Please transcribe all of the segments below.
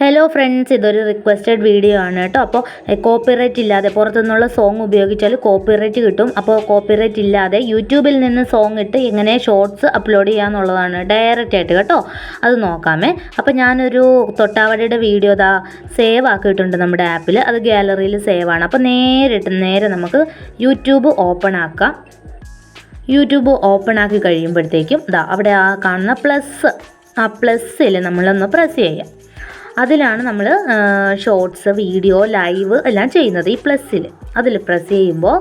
Hello friends, ഇതൊരു requested video ആണ് കേട്ടോ. അപ്പോൾ കോപ്പിറൈറ്റ് ഇല്ലാതെ പുറത്തുനിന്നുള്ള സോങ് ഉപയോഗിച്ചാൽ കോപ്പിറൈറ്റ് കിട്ടും. അപ്പോൾ കോപ്പിറൈറ്റ് ഇല്ലാതെ യൂട്യൂബിൽ നിന്ന് സോങ് ഇട്ട് എങ്ങനെ ഷോർട്സ് അപ്ലോഡ് ചെയ്യാന്നുള്ളതാണ് ഡയറക്റ്റ് ആയിട്ട് കേട്ടോ. അത് നോക്കാമേ. അപ്പോൾ ഞാനൊരു തൊട്ടാവടിയുടെ വീഡിയോ സേവ് ആക്കിയിട്ടുണ്ട് നമ്മുടെ ആപ്പിൽ. അത് ഗാലറിയിൽ സേവ് ആണ്. അപ്പോൾ നേരെ നമുക്ക് യൂട്യൂബ് ഓപ്പൺ ആക്കാം. യൂട്യൂബ് ഓപ്പൺ ആക്കി കഴിയുമ്പോഴത്തേക്കും അവിടെ ആ കാണുന്ന പ്ലസ്സിൽ നമ്മളൊന്ന് പ്രസ് ചെയ്യാം. അതിലാണ് നമ്മൾ ഷോർട്സ്, വീഡിയോ, ലൈവ് എല്ലാം ചെയ്യുന്നത്. ഈ അതിൽ പ്രസ് ചെയ്യുമ്പോൾ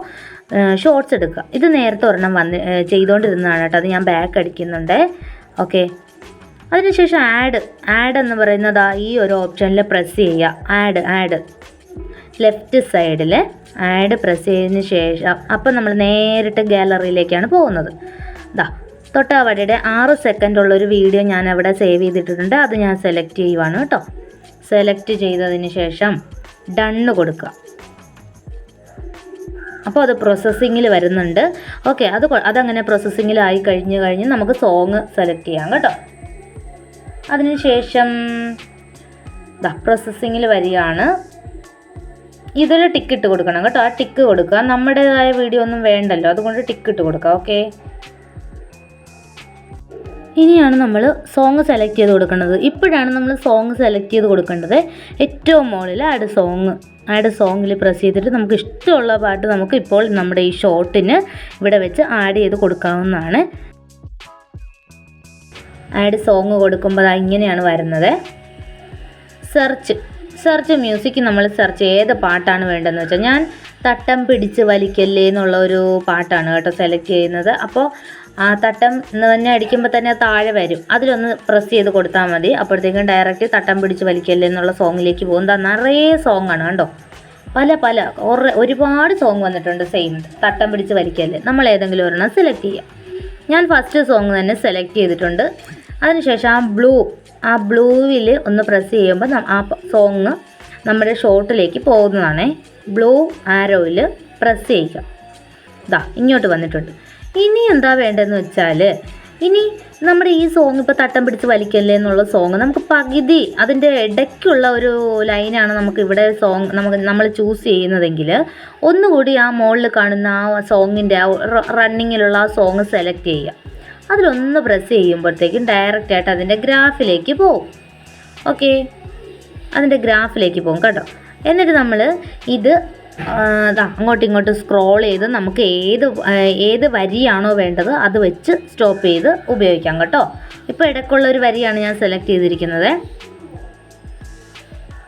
ഷോർട്സ് എടുക്കുക. ഇത് നേരത്തെ ഒരെണ്ണം ചെയ്തുകൊണ്ടിരുന്നതാണ് കേട്ടോ. അത് ഞാൻ ബാക്ക് അടിക്കുന്നുണ്ട്. ഓക്കെ. അതിനുശേഷം ആഡ് എന്ന് പറയുന്നത് ഈ ഒരു ഓപ്ഷനിൽ പ്രസ് ചെയ്യുക. ആഡ് ലെഫ്റ്റ് സൈഡിൽ ആഡ് പ്രസ് ചെയ്തതിന് ശേഷം അപ്പം നമ്മൾ നേരിട്ട് ഗാലറിയിലേക്കാണ് പോകുന്നത്. തൊട്ടാവടിയുടെ 6 സെക്കൻഡ് ഉള്ളൊരു വീഡിയോ ഞാൻ അവിടെ സേവ് ചെയ്തിട്ടുണ്ട്. അത് ഞാൻ സെലക്ട് ചെയ്യുവാണ് കേട്ടോ. സെലക്ട് ചെയ്തതിന് ശേഷം ഡണ്ണ് കൊടുക്കുക. അപ്പോൾ അത് പ്രോസസ്സിങ്ങിൽ വരുന്നുണ്ട്. ഓക്കെ. അതങ്ങനെ പ്രോസസ്സിങ്ങിലായി കഴിഞ്ഞ് നമുക്ക് സോങ് സെലക്ട് ചെയ്യാം കേട്ടോ. അതിനുശേഷം പ്രോസസ്സിങ്ങിൽ വരികയാണ്. ഇതൊരു ടിക്ക് ഇട്ട് കൊടുക്കണം കേട്ടോ. ആ ടിക്ക് കൊടുക്കുക. നമ്മുടേതായ വീഡിയോ ഒന്നും വേണ്ടല്ലോ, അതുകൊണ്ട് ടിക്ക് ഇട്ട് കൊടുക്കുക. ഓക്കെ. ഇനിയാണ് നമ്മൾ സോങ് സെലക്ട് ചെയ്ത് കൊടുക്കേണ്ടത്. ഇപ്പോഴാണ് നമ്മൾ സോങ് സെലക്ട് ചെയ്ത് കൊടുക്കേണ്ടത്. ഏറ്റവും മുകളിൽ ആഡ് സോങ്ങിൽ പ്രസ് ചെയ്തിട്ട് നമുക്ക് ഇഷ്ടമുള്ള പാട്ട് നമുക്ക് ഇപ്പോൾ നമ്മുടെ ഈ ഷോർട്ടിന് ഇവിടെ വെച്ച് ആഡ് ചെയ്ത് കൊടുക്കാവുന്നതാണ്. ആഡ് സോങ് കൊടുക്കുമ്പോൾ ഇങ്ങനെയാണ് വരുന്നത്. സെർച്ച് മ്യൂസിക് നമ്മൾ സെർച്ച് ഏത് പാട്ടാണ് വേണ്ടതെന്ന് വെച്ചാൽ ഞാൻ തട്ടം പിടിച്ച് വലിക്കല്ലേ എന്നുള്ള ഒരു പാട്ടാണ് കേട്ടോ സെലക്ട് ചെയ്യുന്നത്. അപ്പോൾ ആ തട്ടം എന്ന് തന്നെ അടിക്കുമ്പോൾ തന്നെ താഴെ വരും. അതിലൊന്ന് പ്രസ് ചെയ്ത് കൊടുത്താൽ മതി. അപ്പോഴത്തേക്കും ഡയറക്റ്റ് തട്ടം പിടിച്ച് വലിക്കല്ലേ എന്നുള്ള സോങ്ങിലേക്ക് പോകും. നിറയെ സോങ്ങാണ് കണ്ടോ. ഒരുപാട് സോങ് വന്നിട്ടുണ്ട്. സെയിം തട്ടം പിടിച്ച് വലിക്കല്ലേ. നമ്മൾ ഏതെങ്കിലും ഒരെണ്ണം സെലക്ട് ചെയ്യാം. ഞാൻ ഫസ്റ്റ് സോങ് തന്നെ സെലക്ട് ചെയ്തിട്ടുണ്ട്. അതിനുശേഷം ആ ബ്ലൂവിൽ ഒന്ന് പ്രസ് ചെയ്യുമ്പോൾ ആ സോങ് നമ്മുടെ ഷോർട്ടിലേക്ക് പോകുന്നതാണ്. ബ്ലൂ ആരോയിൽ പ്രസ് ചെയ്യുക. ഇങ്ങോട്ട് വന്നിട്ടുണ്ട്. ഇനി എന്താ വേണ്ടതെന്ന് വെച്ചാൽ ഇനി നമ്മുടെ ഈ സോങ് ഇപ്പോൾ തട്ടം പിടിച്ച് വലിക്കല്ലേ എന്നുള്ള സോങ് നമുക്ക് പകുതി അതിൻ്റെ ഇടയ്ക്കുള്ള ഒരു ലൈനാണ് നമുക്ക് ഇവിടെ നമ്മൾ ചൂസ് ചെയ്യുന്നതെങ്കിൽ ഒന്നുകൂടി ആ മുകളിൽ കാണുന്ന ആ സോങ്ങിൻ്റെ ആ റണ്ണിങ്ങിലുള്ള ആ സോങ് സെലക്ട് ചെയ്യുക. അതിലൊന്ന് പ്രസ് ചെയ്യുമ്പോഴത്തേക്കും ഡയറക്റ്റായിട്ട് അതിൻ്റെ ഗ്രാഫിലേക്ക് പോകും. ഓക്കെ. അതിൻ്റെ ഗ്രാഫിലേക്ക് പോകും കേട്ടോ. എന്നിട്ട് നമ്മൾ ഇത് അങ്ങോട്ടും ഇങ്ങോട്ടും സ്ക്രോൾ ചെയ്ത് നമുക്ക് ഏത് വരിയാണോ വേണ്ടത് അത് വെച്ച് സ്റ്റോപ്പ് ചെയ്ത് ഉപയോഗിക്കാം കേട്ടോ. ഇപ്പോൾ ഇടയ്ക്കുള്ളൊരു വരിയാണ് ഞാൻ സെലക്ട് ചെയ്തിരിക്കുന്നത്.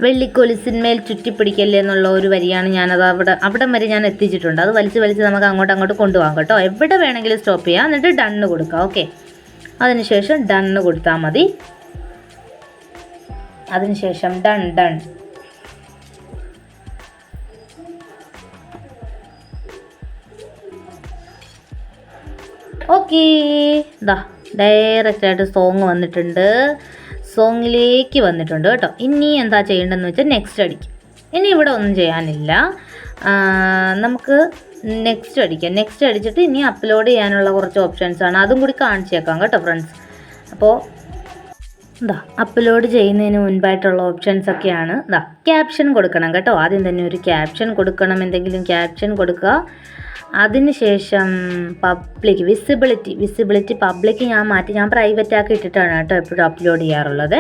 വെള്ളിക്കൊലുസിന്മേൽ ചുറ്റിപ്പിടിക്കല്ലേ എന്നുള്ള ഒരു വരിയാണ് ഞാനത് അവിടം വരെ ഞാൻ എത്തിച്ചിട്ടുണ്ട്. അത് വലിച്ച് നമുക്ക് അങ്ങോട്ട് കൊണ്ടുപോകാം കേട്ടോ. എവിടെ വേണമെങ്കിലും സ്റ്റോപ്പ് ചെയ്യാം. എന്നിട്ട് ഡണ്ണ് കൊടുക്കാം. ഓക്കെ. അതിനുശേഷം ഡണ്ണ് കൊടുത്താൽ മതി. അതിനുശേഷം ഡൺ ഓക്കെ. ഡയറക്റ്റായിട്ട് സോങ് വന്നിട്ടുണ്ട്. സോങ്ങിലേക്ക് വന്നിട്ടുണ്ട് കേട്ടോ. ഇനി എന്താ ചെയ്യേണ്ടതെന്ന് വെച്ചാൽ നെക്സ്റ്റ് അടിക്കും. ഇനി ഇവിടെ ഒന്നും ചെയ്യാനില്ല. നമുക്ക് നെക്സ്റ്റ് അടിക്കാം. നെക്സ്റ്റ് അടിച്ചിട്ട് ഇനി അപ്ലോഡ് ചെയ്യാനുള്ള കുറച്ച് ഓപ്ഷൻസാണ്. അതും കൂടി കാണിച്ചേക്കാം കേട്ടോ ഫ്രണ്ട്സ്. അപ്പോൾ അപ്ലോഡ് ചെയ്യുന്നതിന് മുൻപായിട്ടുള്ള ഓപ്ഷൻസൊക്കെയാണ്. ക്യാപ്ഷൻ കൊടുക്കണം കേട്ടോ. ആദ്യം തന്നെ ഒരു ക്യാപ്ഷൻ കൊടുക്കണം. എന്തെങ്കിലും ക്യാപ്ഷൻ കൊടുക്കുക. അതിനുശേഷം വിസിബിലിറ്റി പബ്ലിക് ഞാൻ പ്രൈവറ്റ് ആക്കി ഇട്ടിട്ടാണ് കേട്ടോ എപ്പോഴും അപ്ലോഡ് ചെയ്യാറുള്ളത്.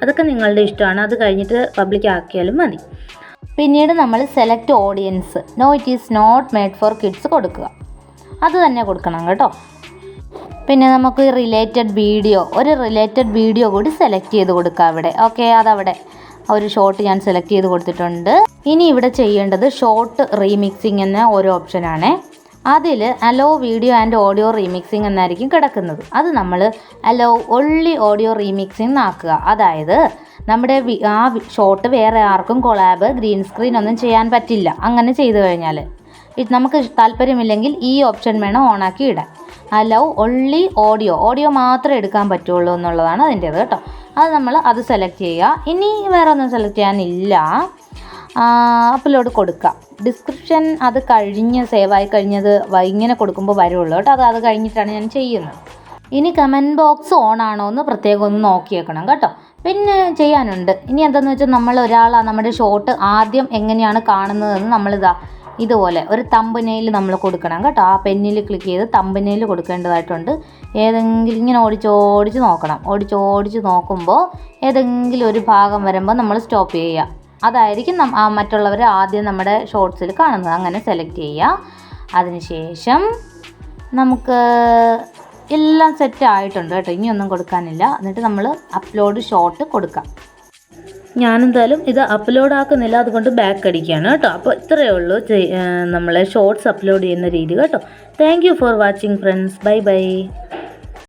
അതൊക്കെ നിങ്ങളുടെ ഇഷ്ടമാണ്. അത് കഴിഞ്ഞിട്ട് പബ്ലിക് ആക്കിയാലും മതി. പിന്നീട് നമ്മൾ select audience. It is not made for kids കൊടുക്കുക. അത് തന്നെ കൊടുക്കണം കേട്ടോ. പിന്നെ നമുക്ക് ഒരു റിലേറ്റഡ് വീഡിയോ കൂടി സെലക്ട് ചെയ്ത് കൊടുക്കുക അവിടെ. ഓക്കെ. അതവിടെ ഒരു ഷോർട്ട് ഞാൻ സെലക്ട് ചെയ്ത് കൊടുത്തിട്ടുണ്ട്. ഇനി ഇവിടെ ചെയ്യേണ്ടത് ഷോർട്ട് റീമിക്സിങ് എന്ന ഒരു ഓപ്ഷനാണ്. അതിൽ അലോ വീഡിയോ ആൻഡ് ഓഡിയോ റീമിക്സിങ് എന്നായിരിക്കും കിടക്കുന്നത്. അത് നമ്മൾ അലോ ഒൺലി ഓഡിയോ റീമിക്സിങ് ആക്കുക. അതായത് നമ്മുടെ ആ ഷോർട്ട് വേറെ ആർക്കും കൊളാബ്, ഗ്രീൻ സ്ക്രീൻ ഒന്നും ചെയ്യാൻ പറ്റില്ല. അങ്ങനെ ചെയ്തു കഴിഞ്ഞാൽ നമുക്ക് താല്പര്യമില്ലെങ്കിൽ ഈ ഓപ്ഷൻ വേണം ഓണാക്കി ഇടാൻ. അലോ ഒൺലി ഓഡിയോ മാത്രമേ എടുക്കാൻ പറ്റുള്ളൂ എന്നുള്ളതാണ് അതിൻ്റേത് കേട്ടോ. അത് സെലക്ട് ചെയ്യുക. ഇനി വേറെ ഒന്നും സെലക്ട് ചെയ്യാനില്ല. അപ്ലോഡ് കൊടുക്കുക. ഡിസ്ക്രിപ്ഷൻ അത് സേവായി കഴിഞ്ഞത് ഇങ്ങനെ കൊടുക്കുമ്പോൾ വരുള്ളൂ കേട്ടോ. അത് കഴിഞ്ഞിട്ടാണ് ഞാൻ ചെയ്യുന്നത്. ഇനി കമൻറ്റ് ബോക്സ് ഓൺ ആണോ എന്ന് പ്രത്യേകം ഒന്ന് നോക്കിയേക്കണം കേട്ടോ. പിന്നെ ചെയ്യാനുണ്ട്. ഇനി എന്താണെന്ന് വെച്ചാൽ നമ്മൾ ഒരാൾ നമ്മുടെ ഷോട്ട് ആദ്യം എങ്ങനെയാണ് കാണുന്നതെന്ന് നമ്മളിതാ ഇതുപോലെ ഒരു തമ്പനെയിൽ നമ്മൾ കൊടുക്കണം കേട്ടോ. ആ പെന്നിൽ ക്ലിക്ക് ചെയ്ത് തമ്പനെയിൽ കൊടുക്കേണ്ടതായിട്ടുണ്ട്. ഏതെങ്കിലും ഇങ്ങനെ ഓടിച്ചോടിച്ച് നോക്കണം. ഓടിച്ചോടിച്ച് നോക്കുമ്പോൾ ഏതെങ്കിലും ഒരു ഭാഗം വരുമ്പോൾ നമ്മൾ സ്റ്റോപ്പ് ചെയ്യുക. അതായിരിക്കും മറ്റുള്ളവർ ആദ്യം നമ്മുടെ ഷോർട്സിൽ കാണുന്നത്. അങ്ങനെ സെലക്ട് ചെയ്യുക. അതിനുശേഷം നമുക്ക് എല്ലാം സെറ്റ് ആയിട്ടുണ്ട് കേട്ടോ. ഇനിയൊന്നും കൊടുക്കാനില്ല. എന്നിട്ട് നമ്മൾ അപ്ലോഡ് ഷോട്ട് കൊടുക്കാം. ഞാനെന്തായാലും ഇത് അപ്ലോഡ് ആക്കുന്നില്ല, അതുകൊണ്ട് ബാക്ക് അടിക്കുകയാണ് കേട്ടോ. അപ്പോൾ ഇത്രയേ ഉള്ളൂ നമ്മളെ ഷോർട്സ് അപ്ലോഡ് ചെയ്യുന്ന രീതി കേട്ടോ. Thank you for watching friends. Bye bye.